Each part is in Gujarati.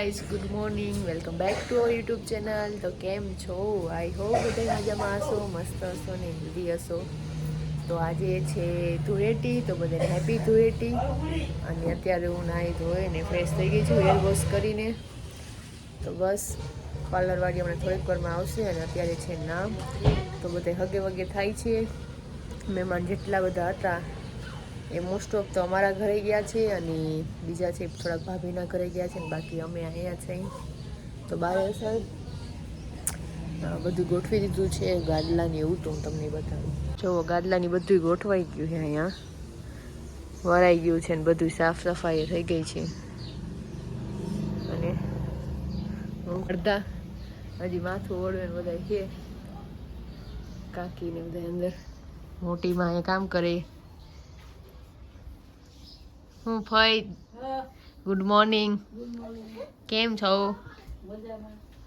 Guys, good morning, welcome back to our YouTube channel. તો કેમ છો? આઈ હોપ બધા મજામાં હશો, મસ્ત હશો ને હેલ્ધી હશો. તો આજે છે ધૂળેટી, તો બધાને હેપી ધૂળેટી. અને અત્યારે હું નાહી ધોઈ ને ફ્રેશ થઈ ગઈ છું હેર વોશ કરીને. તો બસ પાર્લરવાળી હમણાં થોડીક વારમાં આવશે અને અત્યારે છે નામ. તો બધે હગે વગે થાય છે. મહેમાન જેટલા બધા હતા એ મોસ્ટ ઓફ તો અમારા ઘરે ગયા છે અને બીજા છે થોડાક ભાભીના ઘરે ગયા છે ને બાકી અમે અહીંયા છે. તો બારે સર બધું ગોઠવી દીધું છે ગાદલાની, એવું તો હું તમને બતાવું. જો ગાદલાની બધું ગોઠવાઈ ગયું છે, અહીંયા વરાઈ ગયું છે ને બધું સાફ સફાઈ થઈ ગઈ છે. અને અડધા હજી માથું ઓળવે ને બધા છે, કાકીને બધા અંદર મોટીમાં અહીંયા કામ કરે. હું ફઈ, ગુડ મોર્નિંગ, કેમ છો?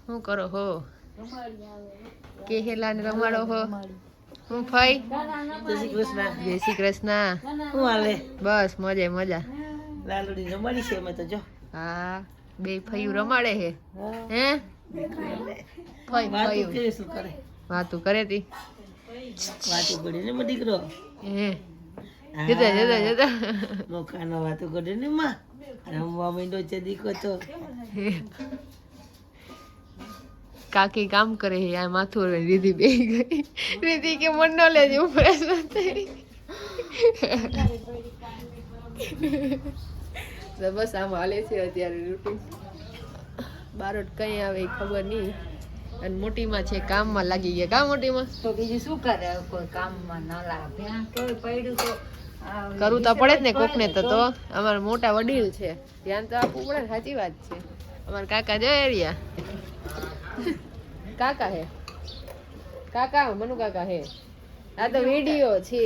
શું કરો હો? કેહેલાને રમાડો હો? હું ફઈ, જય શ્રી કૃષ્ણ. જય શ્રી કૃષ્ણ. શું હાલે? બસ મજા મજા. લાલુડી રમાડી છે અમે તો જો. હા, બે ફયું રમાડે હે. હે ફઈ ફયું કે શું કરે? વાતું કરે તી. વાતું કરી ને મો દીકરો. હે જતા જતા જતા મોખાનો વાતું કરે ને માં. રમવા માંડ્યો છે દીકો તો. કાકી કામ કરે હે, આ માથું ઓળવે રીધી બે ગઈ. રીધી કે મન ન લેજે હું ફ્રેશ થઈ. તો બસ આમ હાલે છે અત્યારે રૂટીન. બારોટ કઈ આવે એ ખબર નહીં. અને મોટીમાં છે કામમાં લાગી ગયા. કામ મોટીમાં તો બીજું શું કરે? કોઈ કામમાં ના લાગે. કોઈ પડ્યું તો કરવું તો પડે જ ને કોક ને. તો અમારા મોટા વડીલ છે, ધ્યાન તો આપવું પડે ને. સાચી વાત છે. અમારા કાકા જોઈ રહ્યા. કાકા હે, કાકા મનુ કાકા હે. આ તો વિડીયો છે.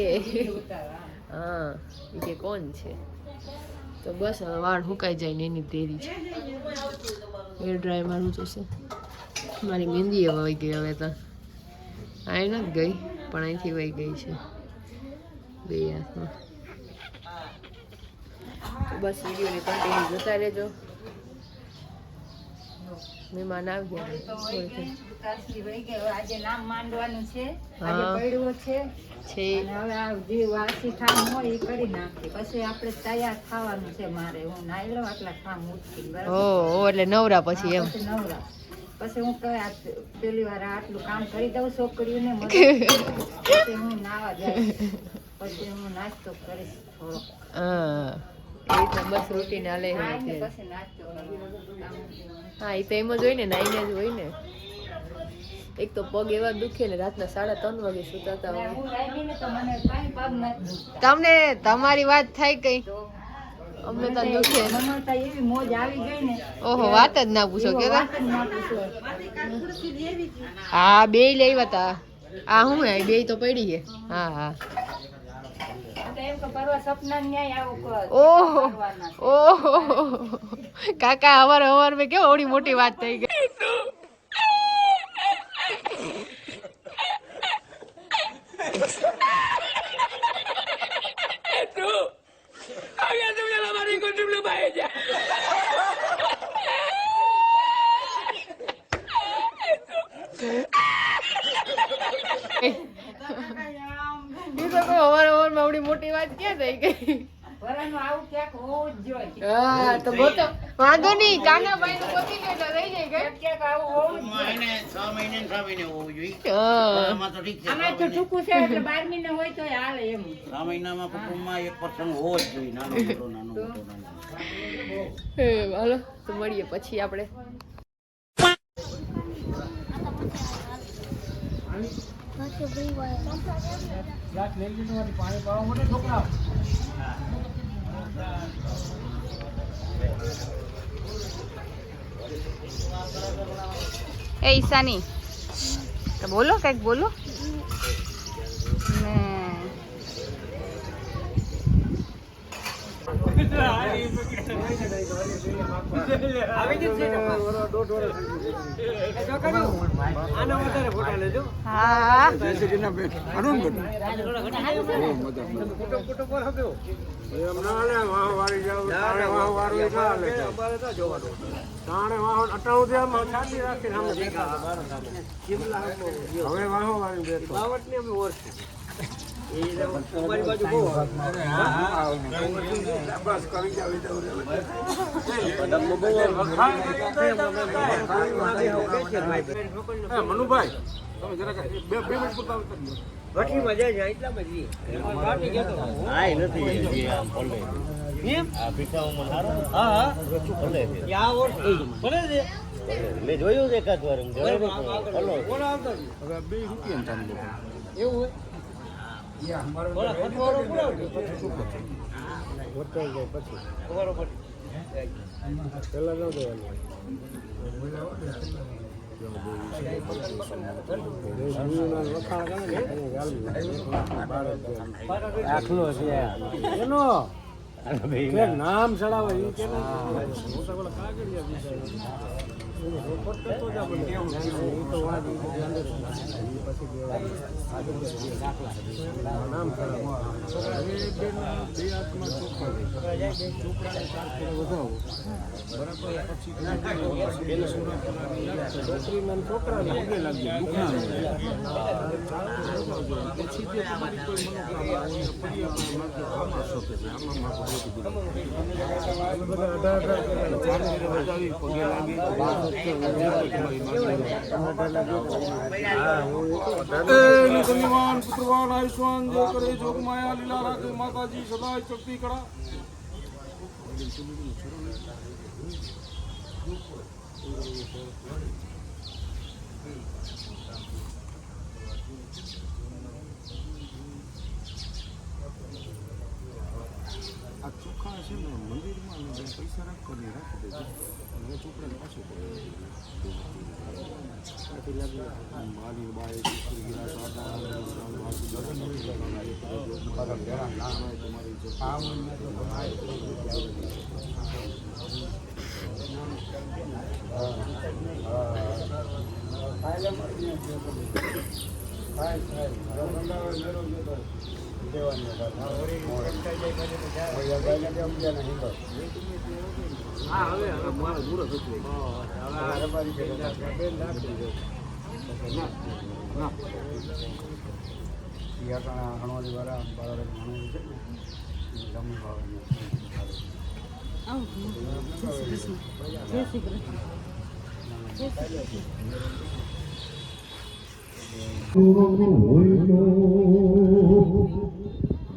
હા, એ કે કોણ છે? તો બસ હવે વાળ સુકાઈ જાય ને એની તૈયારી છે. હેર ડ્રાય મારું જોશે. મારી મહેંદી એ વહી ગઈ. હવે તો અહીં નથી ગઈ પણ અહીંથી વહી ગઈ છે બે હાથમાં. તો બસ વિડીયોને કન્ટિન્યુ જોતા રહેજો. મહેમાન આવી ગયા. આજે નામ માંડવાનું છે, આજે પડ્યું છે. હવે આ જે વાસી કામ હોય એ કરી નાખીએ, પછી આપણે તૈયાર થવાનું છે. મારે હું નાઈ લઉં આટલા કામ ઉઠી. ઓહ, એટલે નવરા પછી એમ. નવરા પછી હું કહે પેલી વાર આટલું કામ કરી દઉં છોકરીઓને. પછી હું નાવા જઈશ, પછી હું નાસ્તો કરીશ થોડો. હા, એ રીતના બસ રૂટીન હાલે છે પછી અત્યારે. નાસ્તો હા, એ તો એમ જ હોય ને, નાઈને જ હોય ને. એક તો પગ એવા દુખે ને, રાતના 3:30 વાગે સુતાતા હોય. હું રામીને તો મને કાંઈ પગ નથી દુખતા. તમને તમારી વાત થાય કઈ? અમને તો દુખે. મને તો એવી મોજ આવી ગઈ ને. ઓહો, વાત જ ના પૂછો કે. વાત જ ના પૂછો. હા, બે લેવા તા. આ હું હે, બે તો પડી છે. હા હા. તો એમ કે પરવા સપના ન્યાય આવો કર. ઓહો ઓહો, કાકા હવાર મેં કેવો ઓડી મોટી વાત થઈ ગઈ. આવડી મોટી વાત ક્યાં થઈ ગઈ? વરાનું આવું ક્યાંક હોવું જ જોઈએ. હા, તો ગોતો વાંધો નહીં. કાનાભાઈ નું ગોતી લે તો રહી જાય કે. ક્યાંક આવું હોવું જ જોઈએ. એને 6 મહિને 6 મહિને હોવું જોઈએ. હા, આમાં તો ઠીક છે. આમાં તો ટૂંકું છે એટલે 12 મહિને હોય તો હાલે એમ. 6 મહિનામાં કુટુંબમાં એક પર્સન હોવો જ જોઈએ. નાનો મોટો નાનો મોટો નાનો. હાલો તો મળીએ પછી આપણે. એ ઈશાની, તો બોલો કઈક બોલો. હા હવે વાહો વાળી મનુભાઈ તમે જરાક બે મિનિટ પૂરતા વઠીમાં જાય છે એટલામાં જ આય નથી આમ ભલે એમ આ પીઠાઓમાં સારો હા હા ભલે છે યા ઓર ભલે છે મેં જોયું છે એકાદ વાર એમ ભલે ભલો કોણ આવતો હવે 2 રૂપિયા ચાલુ એવું હોય બોલા ખતવારો પૂરો ખબર પડી પેલા ન દેવાનું દાખલો છે એનો નામ ચડાવે એ કે ધન્યવાન પુત્રવાન આયુષ્માન જે કરે જોગ માયા લીલા રાખે માતાજી સદાય શક્તિ કળા આ ચોખા છે ને મંદિરમાં પૈસા રાખી દેજો અને ચોપડા પાછું માલી બાઈ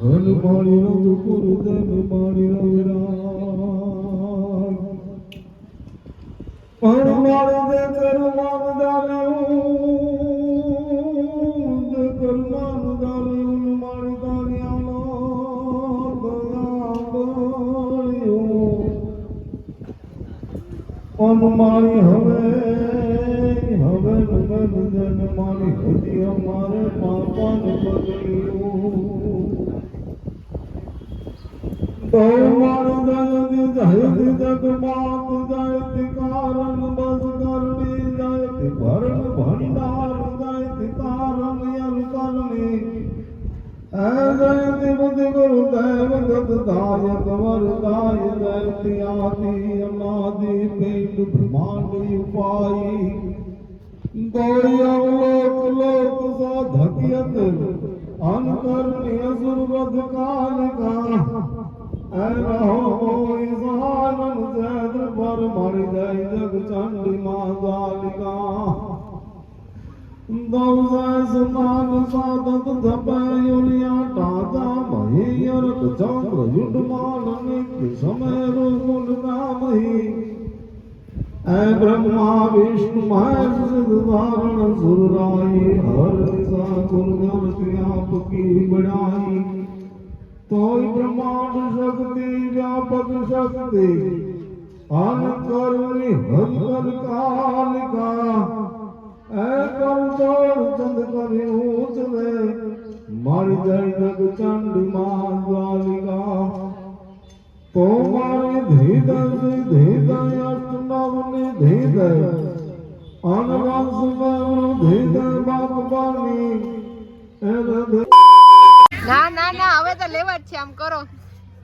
હન પાણી રંગ પુરદન પાણી રંગરાજ પણ મારું દે કરમાન દાલ્યું દે કરમાન દાલ્યું મારી દાલ્યાનો દયા બળ્યું મારી હવે નગન મારી હજી અમારે પાપાન બદલ્યું તો મારું દયથી જયથી જગમાત જયથી કારણ બસ કરણી જયથી ભરણ ભંડાર જયથી કારણ યંકરણી જયથી બુદ્ધિ ગુરુ દેવ દત્તાય કવરદાય જયથી આદિ અનાદિ પેટ બ્રહ્માંડ ઉપાઈ ગોય લોક લોક સાધક્યત અનકરણી અસુરવધ કાલિકા ઈશાનન જૈદ પર મળી જાય જગ ચંડી માલિકા દૌસય સ્નાન સાધત ધપયુરિયા ટાજા મહિયરક ચંદ્ર યુડમાન નિત્ય સમય રૂપુન કામહી ब्रह्मा विष्णु महेश धारण सुरराई हर दिशा गुरगण आपकी बढ़ाई तोय ब्रह्मांड शक्ति व्यापक शक्ति अनकरुणी हरिकर कालिका कर जोड़ चंद करी ऊंचले मर जाय जग चंड मालिका तो मारी धीद ના ના ના હવે તો લેવા જ છે આમ કરો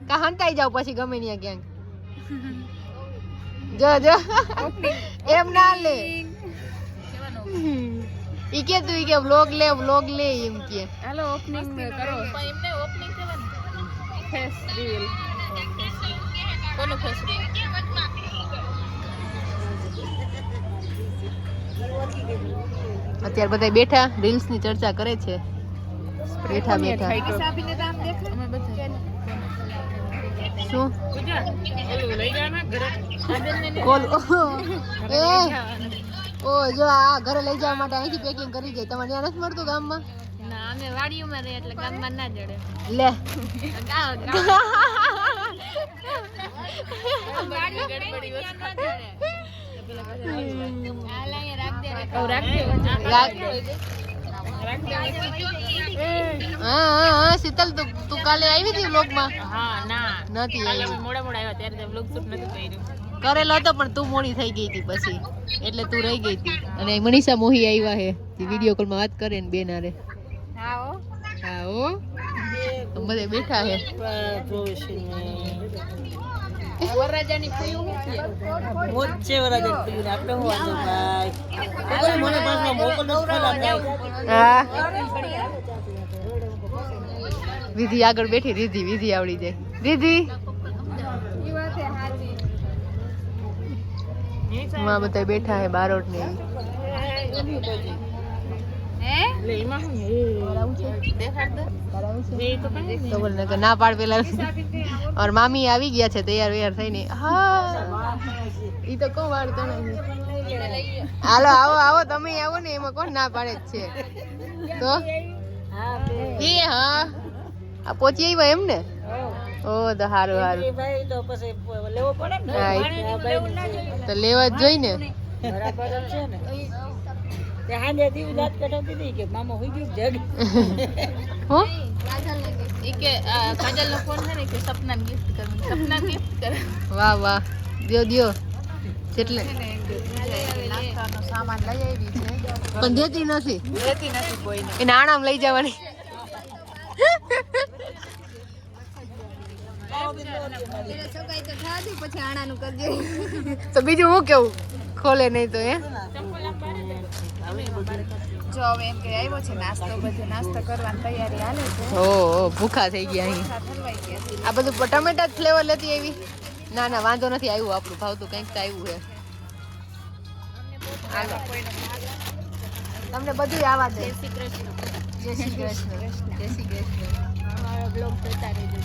કા હંતાઈ જાવ પછી ગમે ત્યાં ક્યાંક જો જો એમ ના લે ઈ કે તું ઈ કે વ્લોગ લે એમ કે હાલો ઓપનિંગ કરો એમને ઓપનિંગ કરવાનું ફેસ રિવીલ કોનો ફેસ રિવીલ અત્યારે બધા બેઠા રીલ્સ ની ચર્ચા કરે છે બેઠા બેઠા શું કોલ ઓ જો આ ઘરે લઈ જવા માટે અહીંથી પેકિંગ કરી જાય તમારે ત્યાં નથી મળતું ગામમાં ના અમે વાડીઓમાં રહે એટલે ગામમાં ના જડે લે વાડી ગડબડી વસ્તુ ના જડે હા શીતલ તું કાલે આવી હતી વ્લોગમાં હા ના નથી આવી મોડા આવ્યા ત્યારે વ્લોગ શૂટ નથી કર્યું કરેલો હતો પણ તું મોડી થઈ ગઈ હતી પછી એટલે તું રહી ગઈ હતી અને મનીષા મોહી આવ્યા હે તે વિડિયો કોલ માં વાત કરે ને બેન હારે હા ઓ બધે બેઠા હે વરરાજાની ફૂયું મોજ છે વરાજન પીને આપણે હું વાંધો ભાઈ મને પાછો મોકલનો ફોન હા વિધિ આગળ બેઠી વિધિ આવડી જાય વિધિ માં બધા બેઠા હે બારોટ ને તો બોલ ને કે ના પાડ પેલા ઓર મામી આવી ગયા છે તૈયાર થઈને હા ઈ તો કોણ વાળતો નથી હાલો આવો તમે આવો ને એમાં કોણ ના પાડે જ છે તો હે હા આ પહોંચી આવ્યા એમ ને ઓ તો હારું ભાઈ તો પછી લેવો પડે ને તો લેવા જ જોઈ ને બરાબર છે ને તે હાંજે દીવી દાંત કઢાવતી હતી કે મામા હોઈ ગયું જગ હો કાજલ નો ફોન છે ને કે સપના ગિફ્ટ કરું સપના ગિફ્ટ કર વાહ દ્યો જેટલે નાસ્તાનો સામાન લઈ આવી છે પણ દેતી નથી કોઈને એને આણામ લઈ જવાની તો બીજું હું કેવું ખોલે નહીં તો હે જો હવે એમ કે આવ્યો છે નાસ્તો કરવાની તૈયારી હાલે છે ઓ ભૂખા થઈ ગયા અહીં ઠલવાઈ ગયા આ બધું ટમેટા ફ્લેવર લેતી આવી ના વાંધો નથી આવ્યું આપણું ભાવતું કંઈક તો આવ્યું છે હાલો તમને બધું આવા દે જય શ્રી કૃષ્ણ જય શ્રી કૃષ્ણ અમારો બ્લોગ જોતા રહેજો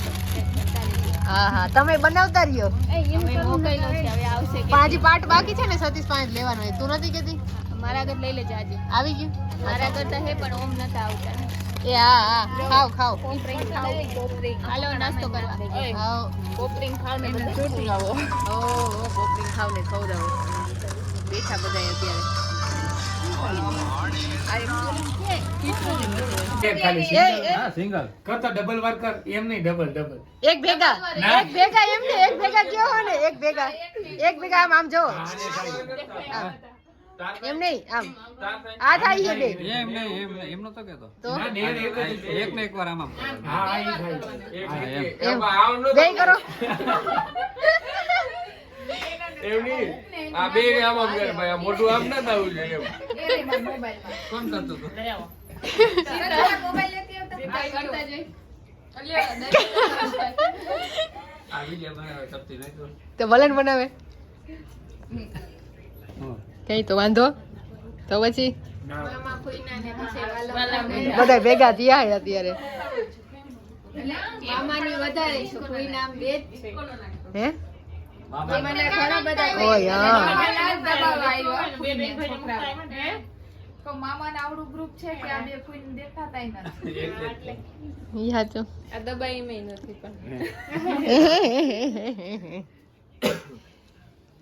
હા તમે બનાવતા રહ્યો અમે મોકલ્યો છે હવે આવશે પણ હજી પાર્ટ બાકી છે ને સતીશ પાંચ લેવાનો હોય તું નથી કહેતી મારા આગળ લઈ લેજો આજે આવી ગયું મારા કરતા હે પણ ઓમ નતા આવતા એ હા ખાવ હાલો નાસ્તો કરવા ખાવ પોપરિંગ ખાવ ને બધું છૂટી આવો ઓ પોપરિંગ ખાવ ને ખવડાવો બેઠા બધા અત્યારે સિંગલ કરતા ડબલ વાર કર એમ નહીં ડબલ એક ભેગા એમ ને એક ભેગા કયો હો ને એક ભેગા આમ જો એમ નહીં આમ આ થાય છે બે એમ નહીં એમ નતો કેતો તો એક ને એક વાર આમ હા ઈ થાય એમ બે કરો એમ નહીં આ બે આમ આમ કરે ભાઈ આ મોઢું આમ ના થવું જોઈએ એમ કોણ કરતો તો આ વિડિયો બનાવે સબતી નાખ્યો તો વલણ બનાવે કઈ તો વાંધો તો પછી બધા ભેગા થયા હે અત્યારે મામાની વધારે છે કોઈ નામ બે જ છે હે મને ઘણા બધા ઓય હા તો મામાને આવડું ગ્રુપ છે કે આ બે કોઈને દેખાતાય નથી ઈ હાચો આ દબાઈ મે નથી પણ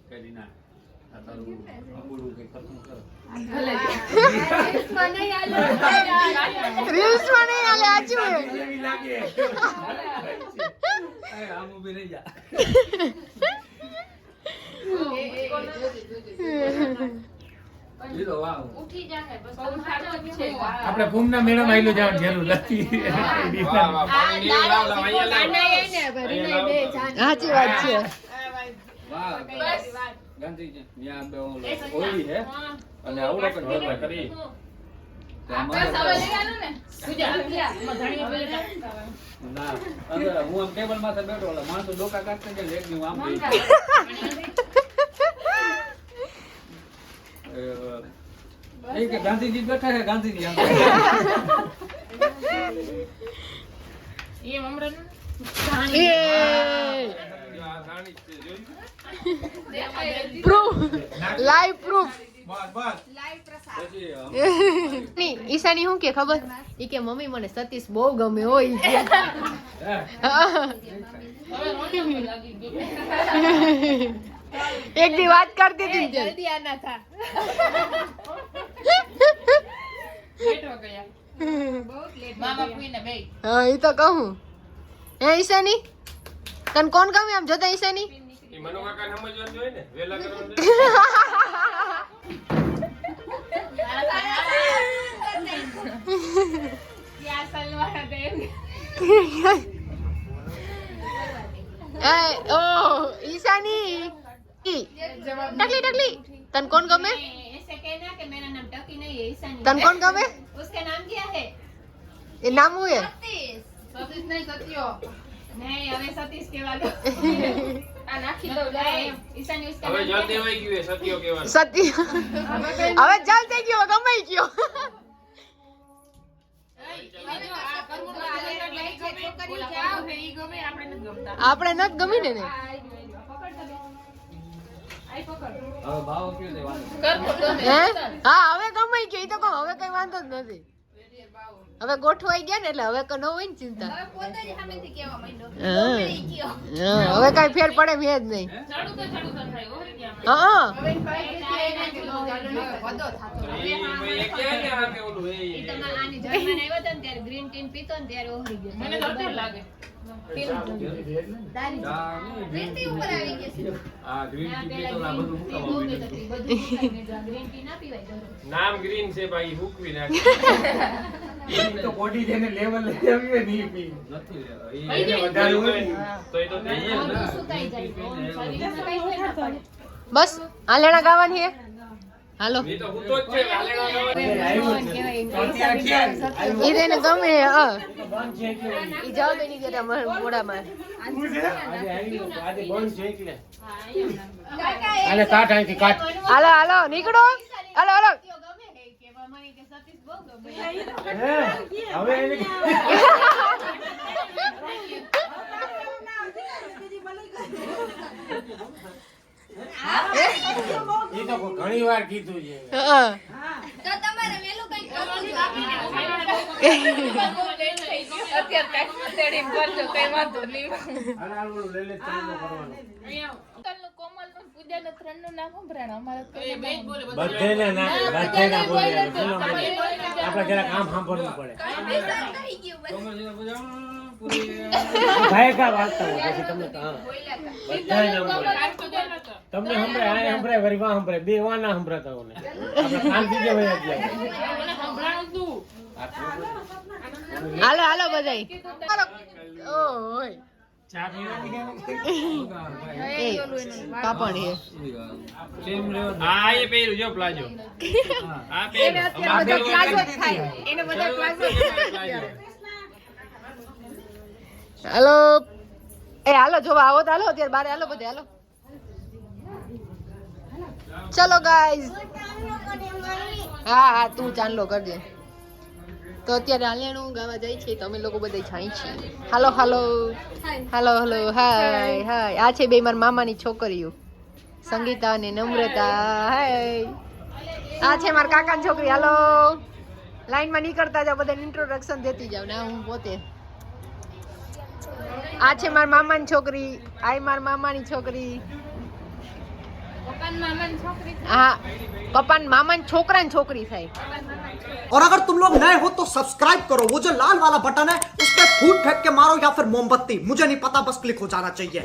કરીના આ તારું અપૂરું કે ખતમ કર રીલ્સ માં નહીં આલે આચું એવી લાગે આમ ઊભી રહી જા લીધો વાહ આપણે ભૂમના મેળામાં આવેલું જવાનું જરૂર નથી. વાહ વાહ પાણી નહીં લાવલા અહીંયા લાવ સાચી વાત છે. વાહ ગાંધીજી ત્યાં બે ઓલી હે અને આવડો પણ જલવા કરી ના હવે હું આમ ટેબલ માથે બેઠો એટલે માણસો ડોકા કાઢતા જાય એક દી હું આમ બેસી એ કે ગાંધીજી બેઠા છે ગાંધીજી આમ પ્રૂફ લાઈવ પ્રૂફ. પછી ઈશાની શું કે ખબર ઈ કે મમ્મી મને સતીશ બહુ ગમે હોય ઈ કે. એક દી વાત કરતી હતી ને જલ્દી આના થા. હા ઈ તો કહું હે ઈશાની તને કોણ ગમે આમ જોતા ઈશાની ઈ મનુ કાકાને સમજવાનું જોઈએ ને વેલા કરવાનું એ ઓ ઈશાની ટકલી ટકલી તને કોણ ગમે ऐसे कहना कि मेरा नाम टकी नहीं है ईशानी તને કોણ ગમે उसका नाम क्या है એ નામ હું હે सतीश नहीं सत्यो नहीं हमें सतीश केवा दो आ नाखी दो ईशानी उसका હવે नाम જલ દેવાઈ ગયું છે સત્યો કહેવાનું સતી હવે જલ થઈ ગયો ગમાઈ ગયો આપણે નથી ગમી ને હવે ભાવ કયો દેવાનો હે હા હવે ગમાઈ ગયો ઈ તો કહું હવે કઈ વાંધો જ નથી હવે ગોઠવાઈ ગયા ને એટલે હવે ન હોય ને ચિંતા હા, હવે કઈ ફેર પડે મેં જ નહીં હા ઈ ક્યાં ને આ કે ઓલું એ आनी जर्मन આવ્યો તો ને ત્યારે ગ્રીન ટી પીતો ને ત્યારે ઓહરી ગયો મને તો ડર લાગે ગ્રીન ટી ઉપર આવી ગઈ છે આ ગ્રીન ટી પીતો ના બધું મુકાવા ગ્રીન ટી ના પીવાય નામ ગ્રીન છે ભાઈ હુકવી નાખે તો બોડી જેને લેવલ લઈ આવી હોય ને ઈ પી. નથી એને વધારે હોય ને. તો એ તો નહીં ને સુકાઈ જાય શરીરમાં કઈ હોય ના પડે બસ આ લેણા ગાવાની હે હાલો ઈ તો હું તો જ છે હાલેલા ઈ તેને ગમે હા ઈ જાવ તો ની કે મોડામાં આને કાટ અહીંથી કાટ. હાલો હાલો નીકળો હાલો હાલો ગમે હે કેવા મને કે સતીશ બહુ ગમે હવે એને ઈ તો ઘણી વાર કીધું છે. હા તો તમારે મેલું કઈ કરવાનું અત્યારે કઈ તેડી કરજો કઈ વાંધો નહીં હાલ ઓલું લઈ લે ત્રણનું કરવાનું. પૂજાનો ત્રણનું નામ સંભળાણો અમારે બધેને ના બધેના બોલ્યા બોલો આપણે જરા કામ સાંભળવું પડે. ભાઈ કા વાંચતા હોય પછી તમને તો હા બધાને સંભળાય. તમને સંભળાય આ સંભળાય વરી વાહ સંભળાય બે વા ના સંભળાતા હોય આપણે શાંતિ જે હોય એટલે હાલો હાલો બધાય હાલો ઓય ચા પીવાની એ પાપડ હે આ એ પહેર્યું જો પ્લાજો આ પહેર્યું બધો પ્લાઝો જ થાય એને બધો પ્લાઝો જ થાય. હાલો એ હાલો જોવા આવો તો હાલો અત્યારે બારે હાલો બધે હાલો ચલો ગાઈઝ હા હા તું ચાંદલો કરજે તો અત્યારે હાલેણું ગાવા જાય છે તો અમે લોકો બધા જાય છીએ હાલો હાલો હાલો હાલો હાય હાય આ છે બે મારા મામાની છોકરીઓ સંગીતા અને નમ્રતા હાય આ છે મારા કાકાની છોકરી હાલો લાઈનમાં નીકળતા જાવ બધાને ઇન્ટ્રોડક્શન દેતી જાવ ને હું પોતે આ છે મારા મામાની છોકરી આ મારા મામાની છોકરી हाँ पप्पा मामा छोकरा छोकरी થાય और अगर तुम लोग नए हो तो सब्सक्राइब करो वो जो लाल वाला बटन है उस पर फूट फेंक के मारो या फिर मोमबत्ती मुझे नहीं पता बस क्लिक हो जाना चाहिए